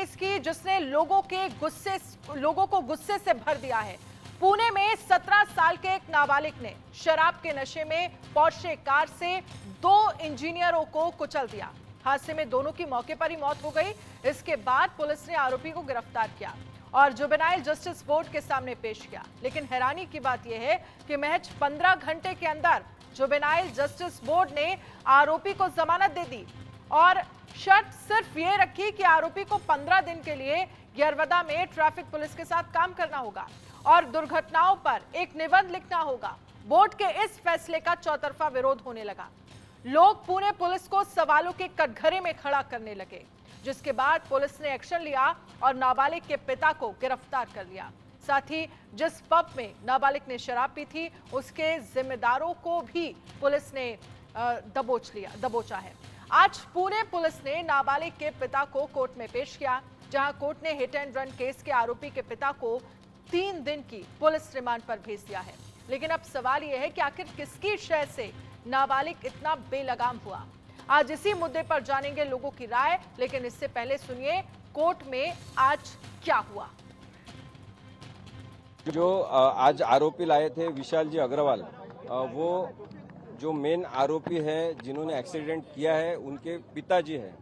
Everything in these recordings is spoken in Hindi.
केस की जिसने लोगों को गुस्से से भर दिया है। पुणे में 17 साल के एक नाबालिग ने शराब के नशे में पोर्शे कार से 2 इंजीनियरों को कुचल दिया। हादसे में दोनों की मौके पर ही मौत हो गई। इसके बाद पुलिस ने आरोपी को गिरफ्तार किया और जुवेनाइल जस्टिस बोर्ड के सामने पेश किया। लेकिन हैरानी की बात यह है कि महज 15 घंटे के अंदर जुवेनाइल जस्टिस बोर्ड ने आरोपी को जमानत दे दी और शर्त सिर्फ ये रखी कि आरोपी को 15 दिन के लिए यरवदा में ट्रैफिक पुलिस के साथ काम करना होगा और दुर्घटनाओं पर एक निबंध लिखना होगा। बोर्ड के इस फैसले का चौतरफा विरोध होने लगा। लोग पुणे पुलिस को सवालों के कटघरे में खड़ा करने लगे, जिसके बाद पुलिस ने एक्शन लिया और नाबालिग के पिता को गिरफ्तार कर लिया। साथ ही जिस पब में नाबालिग ने शराब पी थी उसके जिम्मेदारों को भी पुलिस ने दबोचा है। आज पुणे पुलिस ने नाबालिग के पिता को कोर्ट में पेश किया, जहां कोर्ट ने हिट एंड रन केस के आरोपी के पिता को 3 दिन की पुलिस रिमांड पर भेज दिया है। लेकिन अब सवाल यह है कि आखिर किसकी शय से नाबालिग इतना बेलगाम हुआ। आज इसी मुद्दे पर जानेंगे लोगों की राय, लेकिन इससे पहले सुनिए कोर्ट में आज क्या हुआ। जो आज आरोपी लाए थे विशाल जी अग्रवाल, वो जो मेन आरोपी है जिन्होंने एक्सीडेंट किया है उनके पिताजी हैं।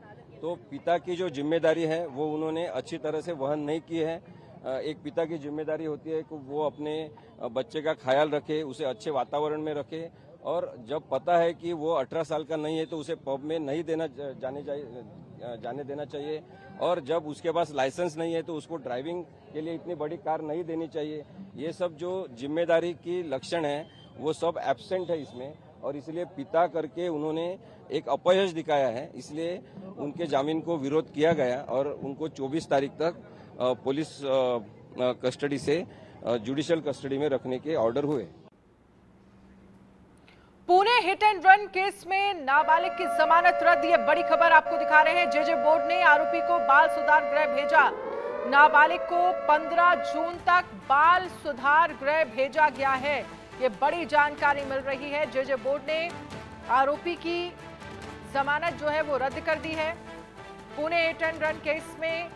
तो पिता की जो जिम्मेदारी है वो उन्होंने अच्छी तरह से वहन नहीं की है। एक पिता की जिम्मेदारी होती है कि वो अपने बच्चे का ख्याल रखे, उसे अच्छे वातावरण में रखे और जब पता है कि वो 18 साल का नहीं है तो उसे पब में नहीं जाने देना चाहिए और जब उसके पास लाइसेंस नहीं है तो उसको ड्राइविंग के लिए इतनी बड़ी कार नहीं देनी चाहिए। ये सब जो जिम्मेदारी की लक्षण है वो सब एब्सेंट है इसमें और इसलिए पिता करके उन्होंने एक अपयश दिखाया है, इसलिए उनके जामीन को विरोध किया गया और उनको 24 तारीख तक पुलिस कस्टडी से जुडिशियल कस्टडी में रखने के ऑर्डर हुए। Pune hit and run case में नाबालिग की जमानत रद्द, ये बड़ी खबर आपको दिखा रहे हैं। जेजे बोर्ड ने आरोपी को बाल सुधार गृह भेजा। नाबालिग को 15 जून तक बाल सुधार गृह भेजा गया है, ये बड़ी जानकारी मिल रही है। जेजे बोर्ड ने आरोपी की जमानत जो है वो रद्द कर दी है। Pune hit and run case में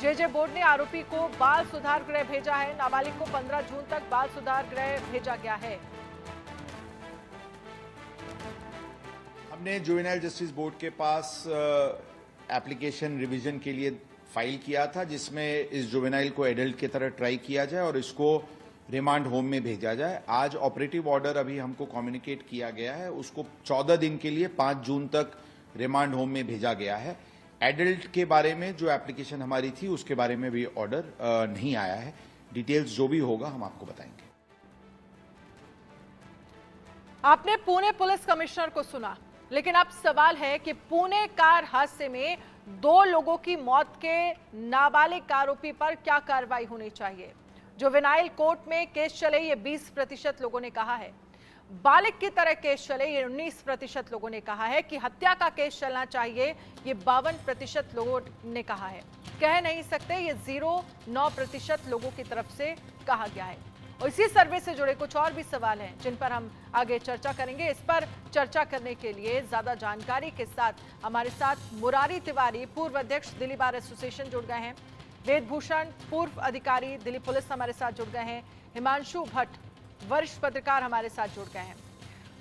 जेजे बोर्ड ने आरोपी को बाल सुधार गृह भेजा है। नाबालिग को 15 जून तक बाल सुधार गृह भेजा गया है। हमने जुवेनाइल जस्टिस बोर्ड के पास एप्लीकेशन रिवीजन के लिए फाइल किया था, जिसमें इस जुवेनाइल को एडल्ट की तरह ट्राई किया जाए और इसको रिमांड होम में भेजा जाए। आज ऑपरेटिव ऑर्डर अभी हमको कम्युनिकेट किया गया है, उसको 14 दिन के लिए 5 जून तक रिमांड होम में भेजा गया है। एडल्ट के बारे में जो एप्लीकेशन हमारी थी उसके बारे में भी ऑर्डर नहीं आया है। डिटेल्स जो भी होगा हम आपको बताएंगे। आपने पुणे पुलिस कमिश्नर को सुना, लेकिन अब सवाल है कि पुणे कार हादसे में 2 लोगों की मौत के नाबालिग आरोपी पर क्या कार्रवाई होनी चाहिए। जुवेनाइल कोर्ट में केस चले ये 20% लोगों ने कहा है, बालिग की तरह केस चले ये 19% लोगों ने कहा है, कि हत्या का केस चलना चाहिए ये 52% लोगों ने कहा है। कह नहीं सकते, ये 0.9% लोगों की तरफ से कहा गया है। और इसी सर्वे से जुड़े कुछ और भी सवाल हैं जिन पर हम आगे चर्चा करेंगे। इस पर चर्चा करने के लिए ज्यादा जानकारी के साथ हमारे साथ मुरारी तिवारी, पूर्व अध्यक्ष दिल्ली बार एसोसिएशन, जुड़ गए हैं। वेदभूषण, पूर्व अधिकारी दिल्ली पुलिस, हमारे साथ जुड़ गए हैं। हिमांशु भट्ट, वरिष्ठ पत्रकार, हमारे साथ जुड़ गए हैं।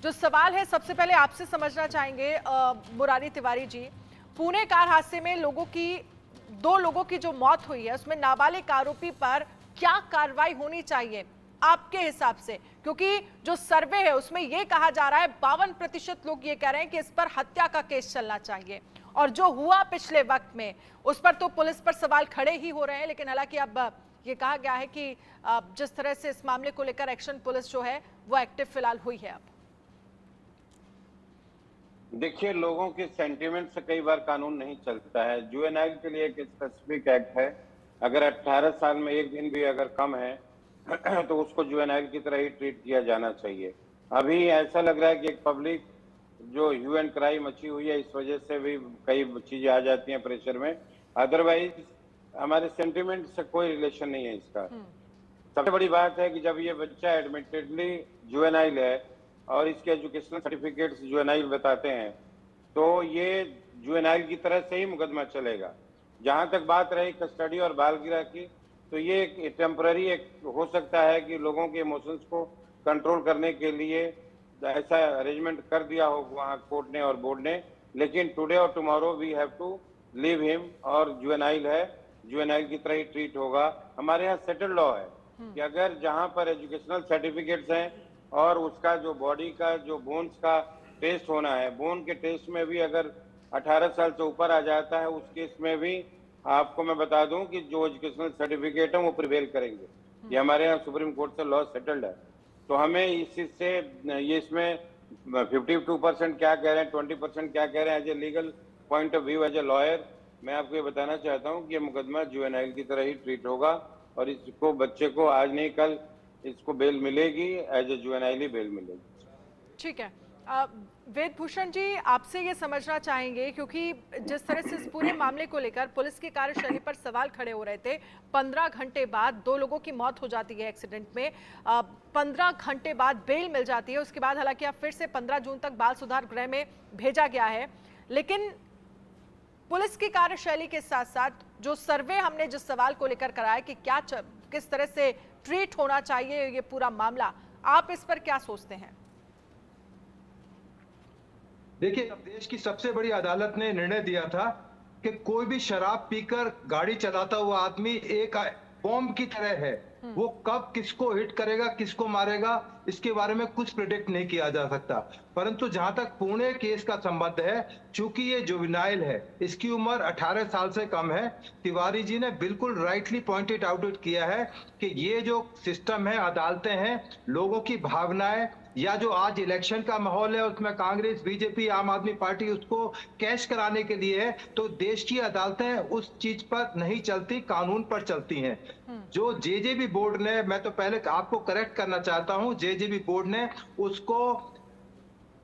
जो सवाल है सबसे पहले आपसे समझना चाहेंगे मुरारी तिवारी जी, पुणे कार हादसे में 2 लोगों की जो मौत हुई है उसमें नाबालिग आरोपी पर क्या कार्रवाई होनी चाहिए आपके हिसाब से, क्योंकि जो सर्वे है उसमें यह कहा जा रहा है 52% लोग ये कह रहे हैं कि इस पर हत्या का केस चलना चाहिए, और जो हुआ पिछले वक्त में उस पर तो पुलिस पर सवाल खड़े ही हो रहे हैं। लेकिन हालांकि अब ये कहा गया है कि जिस तरह से इस मामले को लेकर एक्शन पुलिस जो है वो एक्टिव फिलहाल हुई है। अब देखिए, लोगों के सेंटिमेंट से कई बार कानून नहीं चलता है। जुवेनाइल के लिए एक स्पेसिफिक एक्ट है, अगर 18 साल में एक दिन भी अगर कम है तो उसको जुवेनाइल की तरह ही ट्रीट किया जाना चाहिए। अभी ऐसा लग रहा है कि एक पब्लिक जो ह्यू एंड क्राई मची हुई है, इस वजह से भी कई चीजें आ जाती हैं प्रेशर में। अदरवाइज हमारे सेंटिमेंट से कोई रिलेशन नहीं है इसका। सबसे बड़ी बात है कि जब ये बच्चा एडमिटेडली जुवेनाइल है और इसके एजुकेशनल सर्टिफिकेट्स जुवेनाइल बताते हैं, तो ये जुवेनाइल की तरह से ही मुकदमा चलेगा। जहां तक बात रही कस्टडी और बाल गिरह की, तो ये एक टेम्पररी एक हो सकता है कि लोगों के इमोशंस को कंट्रोल करने के लिए ऐसा अरेंजमेंट कर दिया हो वहाँ कोर्ट ने और बोर्ड ने, लेकिन टुडे और tomorrow we have to leave him, और जुवेनाइल है, जुवेनाइल की तरह ही ट्रीट होगा। हमारे यहाँ सेटल लॉ है कि अगर जहाँ पर एजुकेशनल सर्टिफिकेट्स हैं और उसका जो बॉडी का जो बोन्स का टेस्ट होना है, बोन के टेस्ट में भी अगर 18 साल से ऊपर आ जाता है, उस केस में भी आपको मैं बता दूं कि जो एजुकेशनल सर्टिफिकेट है वो प्रिवेल करेंगे। ये हमारे यहाँ सुप्रीम कोर्ट से लॉ सेटल्ड है। तो हमें इस चीज से ये इसमें 52% क्या कह रहे हैं, 20% क्या कह रहे हैं, as a legal point of view, as a lawyer मैं आपको ये बताना चाहता हूँ कि ये मुकदमा जुवेनाइल की तरह ही ट्रीट होगा और इसको बच्चे को आज नहीं कल इसको बेल मिलेगी, एज ए जुवेनाइल ही बेल मिलेगी। ठीक है, वेद भूषण जी आपसे ये समझना चाहेंगे, क्योंकि जिस तरह से इस पूरे मामले को लेकर पुलिस की कार्यशैली पर सवाल खड़े हो रहे थे, 15 घंटे बाद 2 लोगों की मौत हो जाती है एक्सीडेंट में, 15 घंटे बाद बेल मिल जाती है, उसके बाद हालांकि अब फिर से 15 जून तक बाल सुधार गृह में भेजा गया है, लेकिन पुलिस की कार्यशैली के साथ साथ जो सर्वे हमने जिस सवाल को लेकर कराया कि क्या किस तरह से ट्रीट होना चाहिए ये पूरा मामला, आप इस पर क्या सोचते हैं? देखिए, अब देश की सबसे बड़ी अदालत ने निर्णय दिया था कि कोई भी शराब पीकर गाड़ी चलाता हुआ आदमी एक बॉम्ब की तरह है, वो कब किसको हिट करेगा, किसको मारेगा, इसके बारे में कुछ प्रिडिक्ट नहीं किया जा सकता। परंतु जहां तक पुणे केस का संबंध है, चूंकि ये जुवेनाइल है, इसकी उम्र 18 साल से कम है, तिवारी जी ने बिल्कुल राइटली पॉइंटेड आउट किया है कि ये जो सिस्टम है, अदालतें हैं, लोगों की भावनाएं, या जो आज इलेक्शन का माहौल है उसमें कांग्रेस, बीजेपी, आम आदमी पार्टी उसको कैश कराने के लिए है, तो देश की अदालतें उस चीज पर नहीं चलती, कानून पर चलती हैं। जो जेजेबी बोर्ड ने, मैं तो पहले आपको करेक्ट करना चाहता हूं, जेजेबी बोर्ड ने उसको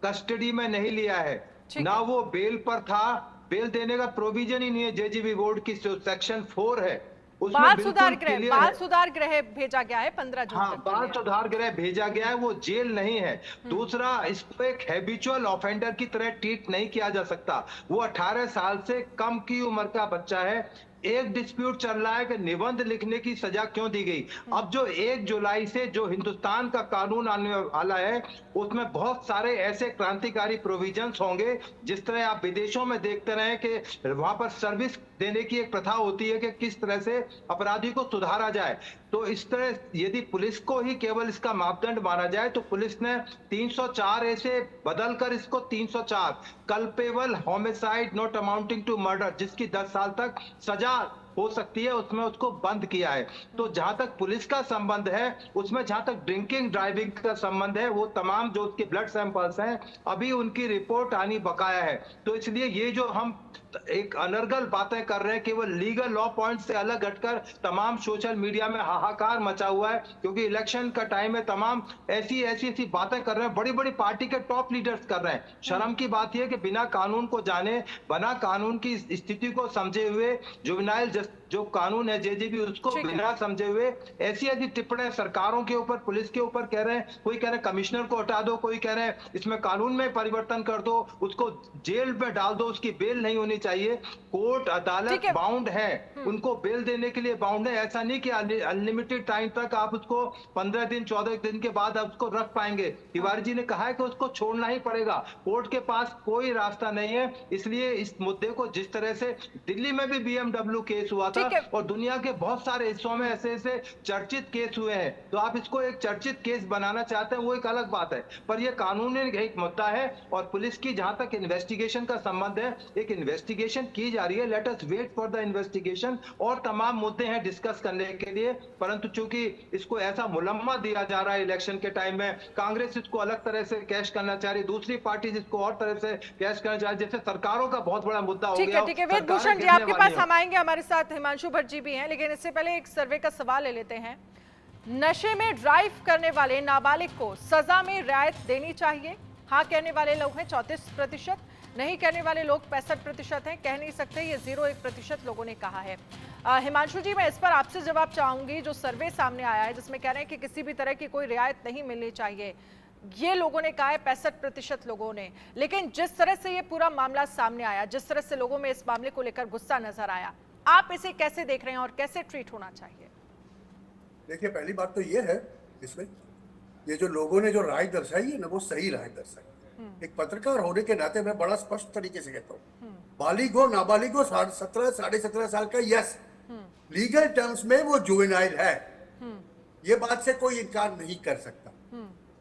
कस्टडी में नहीं लिया है, ना वो बेल पर था, बेल देने का प्रोविजन ही नहीं है जेजेबी बोर्ड की, सेक्शन 4 है बाल सुधार गृह भेजा गया है 15 जून हाँ, तक। बाल सुधार गृह भेजा गया है, वो जेल नहीं है। दूसरा, इसको एक हैबिचुअल ऑफेंडर की तरह ट्रीट नहीं किया जा सकता। वो 18 साल से कम की उम्र का बच्चा है। एक डिस्प्यूट चल रहा है कि निबंध लिखने की सजा क्यों दी गई। अब जो 1 जुलाई से जो हिंदुस्तान का कानून आने वाला है, उसमें बहुत सारे ऐसे क्रांतिकारी प्रोविजंस होंगे, जिस तरह आप विदेशों में देखते रहे कि वहां पर सर्विस देने की एक प्रथा होती है कि किस तरह से अपराधी को सुधारा जाए। तो इस तरह यदि पुलिस को ही केवल इसका मापदंड माना जाए, तो पुलिस ने 304 ऐसे बदलकर इसको 304 culpable homicide not amounting to murder, जिसकी 10 साल तक सजा हो सकती है, उसमें उसको बंद किया है। तो जहां तक पुलिस का संबंध है, उसमें जहां तक ड्रिंकिंग ड्राइविंग का संबंध है, वो तमाम जो उसके ब्लड सैंपल्स हैं, अभी उनकी रिपोर्ट आनी बकाया है। तो इसलिए ये जो हम एक अनर्गल बातें कर रहे हैं, केवल लीगल लॉ पॉइंट से अलग हटकर, तमाम सोशल मीडिया में हाहाकार मचा हुआ है, क्योंकि इलेक्शन का टाइम है, तमाम ऐसी बातें कर रहे हैं, बड़ी बड़ी पार्टी के टॉप लीडर्स कर रहे हैं। शर्म की बात यह कि बिना कानून को जाने, बिना कानून की स्थिति को समझे हुए, जुवेनाइल जो कानून है जेजेबी, उसको बिना समझे हुए ऐसी टिप्पणियां सरकारों के ऊपर, पुलिस के ऊपर कर रहे हैं। कोई कह रहे हैं कमिश्नर को हटा दो, कोई कह रहे हैं इसमें कानून में परिवर्तन कर दो, उसको जेल में डाल दो, उसकी बेल नहीं होनी चाहिए। कोर्ट अदालत बाउंड है, उनको बेल देने के लिए बाउंड है। ऐसा नहीं कि अनलिमिटेड टाइम तक आप उसको 15 दिन 14 दिन के बाद आप उसको रख पाएंगे। तिवारी जी ने कहा है कि उसको छोड़ना ही पड़ेगा, कोर्ट के पास कोई रास्ता नहीं है। इसलिए इस मुद्दे को, जिस तरह से दिल्ली में भी BMW केस हुआ था और दुनिया के बहुत सारे हिस्सों में ऐसे चर्चित केस हुए हैं, तो आप इसको एक चर्चित केस बनाना चाहते हैं, वो एक अलग बात है, पर यह कानूनी एक मुद्दा है। और पुलिस की जहां तक इन्वेस्टिगेशन का संबंध है, एक इन्वेस्टिगेशन की जा रही है, let us wait for the investigation. और तमाम मुद्दे हैं डिस्कस करने के लिए, परंतु चूंकि इसको ऐसा मुलम्मा दिया जा रहा है इलेक्शन के टाइम में, कांग्रेस इसको अलग तरह से कैश करना चाह रही, दूसरी पार्टी इसको और तरह से कैश करना चाह रही, जैसे सरकारों का बहुत बड़ा मुद्दा हो गया। ठीक है वेद भूषण जी, आपके पास हम आएंगे, हमारे साथ हिमांशु भट्ट जी भी हैं, लेकिन इससे पहले एक सर्वे का सवाल ले लेते हैं। नशे में ड्राइव करने वाले नाबालिग को सजा में रियायत देनी चाहिए। हाँ कहने वाले लोग हैं 34%, नहीं कहने वाले लोग 65% हैं, कह नहीं सकते ये 0.1% लोगों ने कहा है। हिमांशु जी, मैं इस पर आपसे जवाब चाहूंगी। जो सर्वे सामने आया है जिसमें कह रहे हैं कि किसी भी तरह की कोई रियायत नहीं मिलनी चाहिए, ये लोगों ने कहा है 65% लोगों ने, लेकिन जिस तरह से ये पूरा मामला सामने आया, जिस तरह से लोगों में इस मामले को लेकर गुस्सा नजर आया, आप इसे कैसे देख रहे हैं और कैसे ट्रीट होना चाहिए? देखिए, पहली बात तो ये है इसमें, ये जो लोगों ने जो राय दर्शाई है ना, वो सही राय दर्शाई। एक पत्रकार होने के नाते मैं बड़ा स्पष्ट तरीके से कहता हूँ, बालिग हो नाबालिग हो 17 साढ़े 17 साल का, यस लीगल टर्म्स में वो जुवेनाइल है, ये बात से कोई इनकार नहीं कर सकता।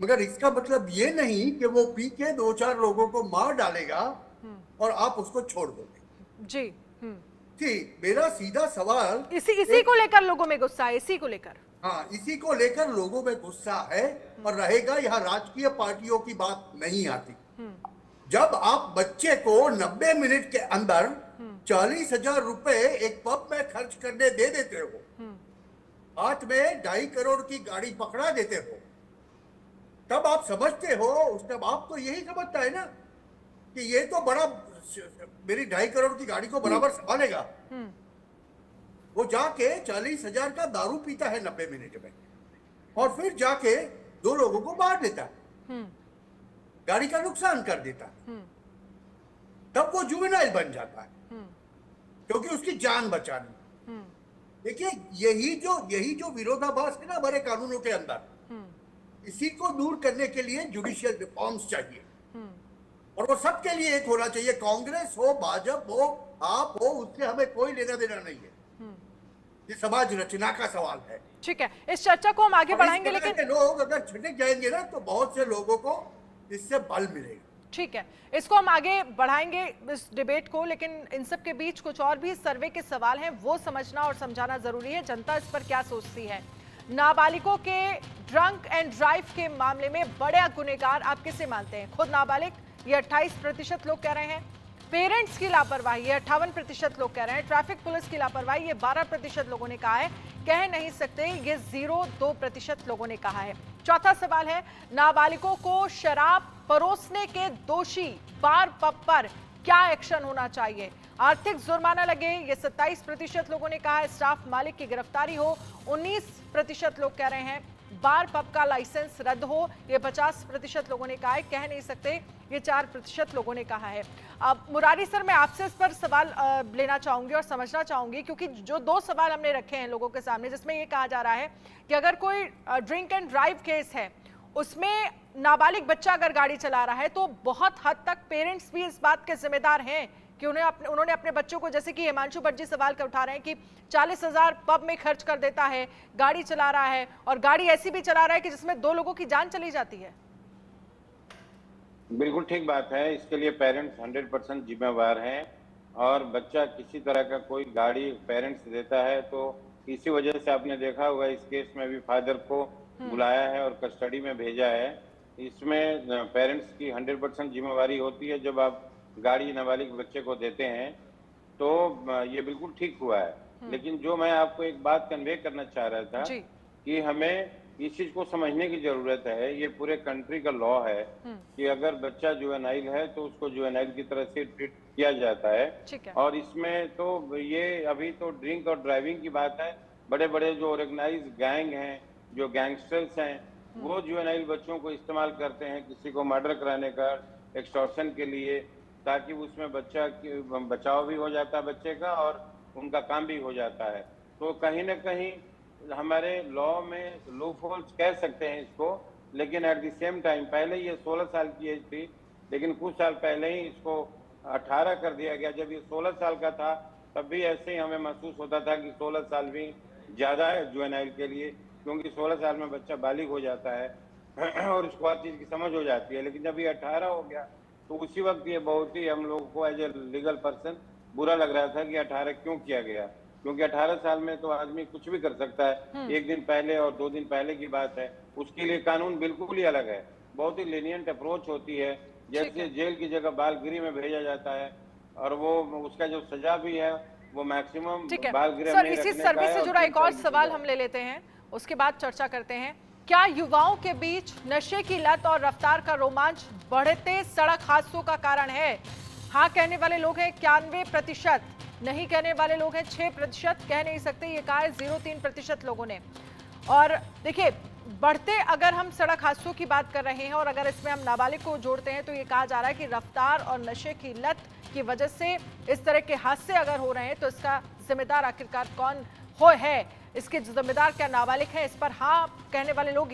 मगर इसका मतलब ये नहीं कि वो पी के 2-4 लोगों को मार डालेगा और आप उसको छोड़ दोगे। जी जी, मेरा सीधा सवाल इसी को लेकर लोगों में गुस्सा है, इसी को लेकर। हाँ, इसी को लेकर लोगों में गुस्सा है और रहेगा। यहाँ राजकीय पार्टियों की बात नहीं आती। जब आप बच्चे को 90 मिनट के अंदर 40,000 रुपए एक पब में खर्च करने दे देते हो, हाथ में 2.5 करोड़ की गाड़ी पकड़ा देते हो, तब आप समझते हो, उसका बाप तो यही समझता है ना कि ये तो बड़ा मेरी 2.5 करोड़ की गाड़ी को बराबर संभालेगा। वो जाके 40,000 का दारू पीता है 90 मिनट में और फिर जाके 2 लोगों को मार देता है, गाड़ी का नुकसान कर देता है। तब वो जुवेनाइल बन जाता है क्योंकि उसकी जान बचानी। देखिए, यही जो विरोधाभास है ना हमारे कानूनों के अंदर, इसी को दूर करने के लिए जुडिशियल रिफॉर्म्स चाहिए और वो सबके लिए एक होना चाहिए। कांग्रेस हो, भाजपा हो, आप हो, उससे हमें कोई लेना देना नहीं है। ये समाज रचना का सवाल है। ठीक है, इस चर्चा को हम आगे बढ़ाएंगे, लेकिन लोग अगर छिटक जाएंगे ना तो बहुत से लोगों को इससे बल मिलेगा। ठीक है, इसको हम आगे बढ़ाएंगे इस डिबेट को, लेकिन इन सब के बीच कुछ और भी सर्वे के सवाल हैं, वो समझना और समझाना जरूरी है। जनता इस पर क्या सोचती है? नाबालिगों के ड्रंक एंड ड्राइव के मामले में बड़े गुनहगार आप किसे मानते हैं? खुद नाबालिग, ये 28% लोग कह रहे हैं। पेरेंट्स की लापरवाही, ये 58% लोग कह रहे हैं। ट्रैफिक पुलिस की लापरवाही, ये 12% लोगों ने कहा है। कह नहीं सकते, ये 0.2% लोगों ने कहा है। चौथा सवाल है, नाबालिगों को शराब परोसने के दोषी बार पब पर क्या एक्शन होना चाहिए? आर्थिक जुर्माना लगे, ये 27% लोगों ने कहा है। स्टाफ मालिक की गिरफ्तारी हो, 19% लोग कह रहे हैं। बार पब का लाइसेंस रद्द हो, ये 50% लोगों ने कहा है। कह नहीं सकते, ये 4% लोगों ने कहा है। अब मुरारी सर, मैं आपसे इस पर सवाल लेना चाहूंगी और समझना चाहूंगी, क्योंकि जो 2 सवाल हमने रखे हैं लोगों के सामने, जिसमें ये कहा जा रहा है कि अगर कोई ड्रिंक एंड ड्राइव केस है, उसमें नाबालिग बच्चा अगर गाड़ी चला रहा है, तो बहुत हद तक पेरेंट्स भी इस बात के जिम्मेदार हैं कि उन्होंने अपने बच्चों को, जैसे कि हिमांशु भट्ट जी सवाल कर उठा रहे हैं कि 40,000 पब में खर्च कर देता है, गाड़ी चला रहा है, और गाड़ी ऐसी भी चला रहा है कि जिसमें 2 लोगों की जान चली जाती है। बिल्कुल ठीक बात है। इसके लिए पेरेंट्स 100% जिम्मेवार हैं और बच्चा किसी तरह का कोई गाड़ी पेरेंट्स देता है तो इसी वजह से आपने देखा होगा इस केस में भी फादर को बुलाया है और कस्टडी में भेजा है। इसमें पेरेंट्स की 100% जिम्मेवारी होती है। जब आप गाड़ी नाबालिग बच्चे को देते हैं तो ये बिल्कुल ठीक हुआ है। लेकिन जो मैं आपको एक बात कन्वे करना चाह रहा था कि हमें इस चीज को समझने की जरूरत है। ये पूरे कंट्री का लॉ है कि अगर बच्चा जुवेनाइल है तो उसको जुवेनाइल की तरह से ट्रीट किया जाता है। और इसमें तो ये अभी तो ड्रिंक और ड्राइविंग की बात है। बड़े बड़े जो ऑर्गेनाइज गैंग हैं, जो गैंगस्टर्स हैं, वो जुवेनाइल बच्चों को इस्तेमाल करते हैं किसी को मर्डर कराने का, एक्सटॉर्शन के लिए, ताकि उसमें बचाव भी हो जाता है बच्चे का और उनका काम भी हो जाता है। तो कहीं ना कहीं हमारे लॉ में लूपहोल्स कह सकते हैं इसको, लेकिन एट द सेम टाइम पहले ये 16 साल की एज थी, लेकिन कुछ साल पहले ही इसको 18 कर दिया गया। जब ये 16 साल का था तब भी ऐसे ही हमें महसूस होता था कि 16 साल भी ज्यादा है जुवेनाइल के लिए, क्योंकि 16 साल में बच्चा बालिग हो जाता है और उसको हर चीज की समझ हो जाती है। लेकिन जब ये 18 हो गया तो उसी वक्त ये बहुत ही हम लोगों को एज ए लीगल पर्सन बुरा लग रहा था कि 18 क्यों किया गया, क्योंकि 18 साल में तो आदमी कुछ भी कर सकता है। 1 दिन पहले और 2 दिन पहले की बात है, उसके लिए कानून बिल्कुल ही अलग है। बहुत ही lenient अप्रोच होती है, जैसे जेल की जगह बालगृह में भेजा जाता है और वो उसका जो सजा भी है वो मैक्सिमम बालगृह में। इसी सर्विस से जुड़ा एक और सवाल हम ले लेते हैं, उसके बाद चर्चा करते हैं। क्या युवाओं के बीच नशे की लत और रफ्तार का रोमांच बढ़ते सड़क हादसों का कारण है? हाँ कहने वाले लोग हैं 91%, नहीं कहने वाले लोग हैं 6%, कह नहीं सकते, ये कहा है 0.3% लोगों ने। और देखिए, बढ़ते अगर हम सड़क हादसों की बात कर रहे हैं और अगर इसमें हम नाबालिग को जोड़ते हैं तो ये कहा जा रहा है कि रफ्तार और नशे की लत की वजह से इस तरह के हादसे अगर हो रहे हैं तो इसका जिम्मेदार आखिरकार कौन हो है, इसके जिम्मेदार क्या नाबालिग है, इस पर हाँ कहने वाले लोग